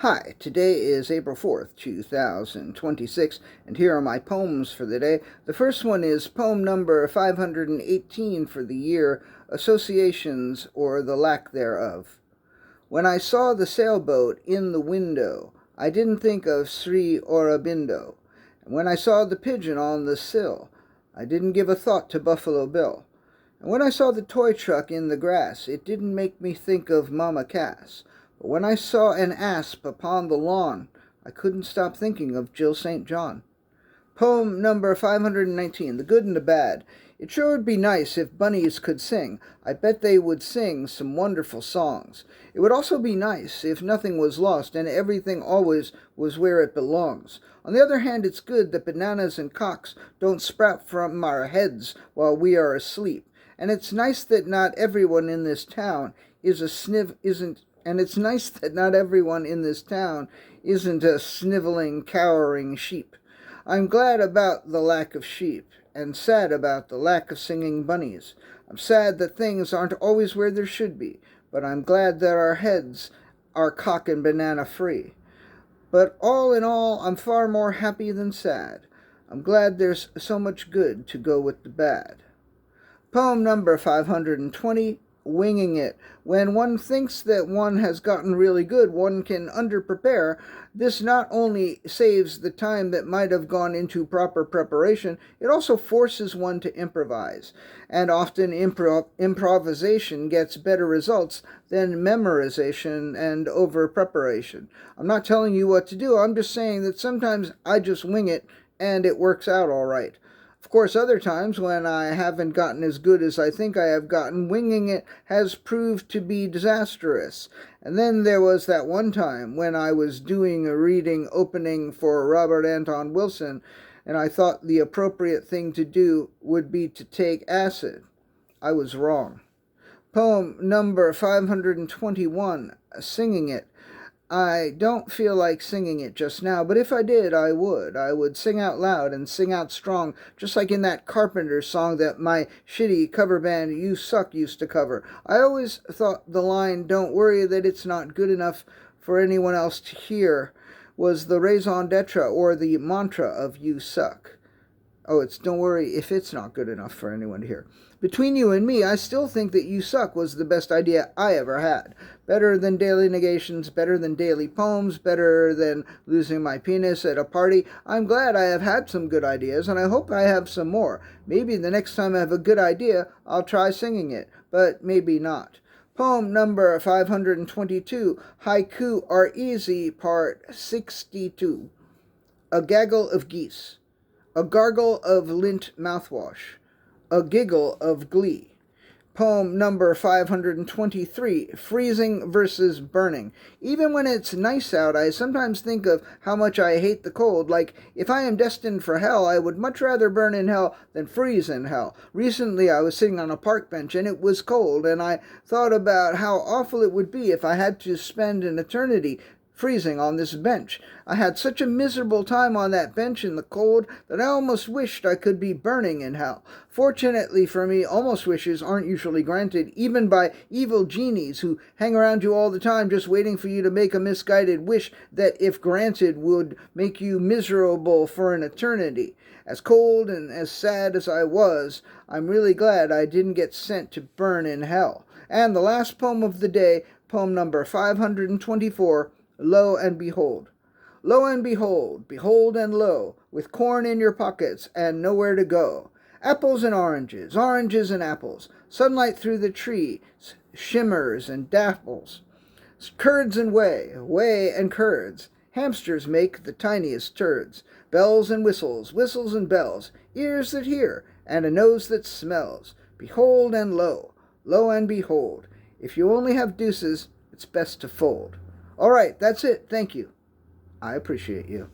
Hi, today is April 4th, 2026, and here are my poems for the day. The first one is poem number 518 for the year, Associations or the Lack Thereof. When I saw the sailboat in the window, I didn't think of Sri Aurobindo. And when I saw the pigeon on the sill, I didn't give a thought to Buffalo Bill. And when I saw the toy truck in the grass, it didn't make me think of Mama Cass. But when I saw an asp upon the lawn, I couldn't stop thinking of Jill St. John. Poem number 519, The Good and the Bad. It sure would be nice if bunnies could sing. I bet they would sing some wonderful songs. It would also be nice if nothing was lost and everything always was where it belongs. On the other hand, it's good that bananas and cocks don't sprout from our heads while we are asleep. And it's nice that not everyone in this town isn't a sniveling, cowering sheep. I'm glad about the lack of sheep, and sad about the lack of singing bunnies. I'm sad that things aren't always where they should be, but I'm glad that our heads are cock and banana free. But all in all, I'm far more happy than sad. I'm glad there's so much good to go with the bad. Poem number 520, Winging It. When one thinks that one has gotten really good, one can underprepare. This not only saves the time that might have gone into proper preparation, it also forces one to improvise. And often improvisation gets better results than memorization and over-preparation. I'm not telling you what to do, I'm just saying that sometimes I just wing it and it works out all right. Of course, other times when I haven't gotten as good as I think I have gotten, winging it has proved to be disastrous. And then there was that one time when I was doing a reading opening for Robert Anton Wilson, and I thought the appropriate thing to do would be to take acid. I was wrong. Poem number 521, Singing It. I don't feel like singing it just now, but if I did, I would. I would sing out loud and sing out strong, just like in that Carpenter song that my shitty cover band You Suck used to cover. I always thought the line, "Don't worry that it's not good enough for anyone else to hear," was the raison d'etre or the mantra of You Suck. Oh, it's "Don't worry if it's not good enough for anyone to hear." Between you and me, I still think that You Suck was the best idea I ever had. Better than daily negations, better than daily poems, better than losing my penis at a party. I'm glad I have had some good ideas, and I hope I have some more. Maybe the next time I have a good idea, I'll try singing it, but maybe not. Poem number 522, Haiku Are Easy, Part 62. A gaggle of geese. A gargle of lint mouthwash, a giggle of glee. Poem number 523, Freezing versus Burning. Even when it's nice out, I sometimes think of how much I hate the cold. Like, if I am destined for hell, I would much rather burn in hell than freeze in hell. Recently, I was sitting on a park bench, and it was cold, and I thought about how awful it would be if I had to spend an eternity freezing on this bench. I had such a miserable time on that bench in the cold that I almost wished I could be burning in hell. Fortunately for me, almost wishes aren't usually granted, even by evil genies who hang around you all the time just waiting for you to make a misguided wish that, if granted, would make you miserable for an eternity. As cold and as sad as I was, I'm really glad I didn't get sent to burn in hell. And the last poem of the day, poem number 524, Lo and Behold. Lo and behold, behold and lo, with corn in your pockets and nowhere to go. Apples and oranges, oranges and apples, sunlight through the trees, shimmers and dapples. Curds and whey, whey and curds. Hamsters make the tiniest turds. Bells and whistles, whistles and bells, ears that hear, and a nose that smells. Behold and lo, lo and behold. If you only have deuces, it's best to fold. All right, that's it. Thank you. I appreciate you.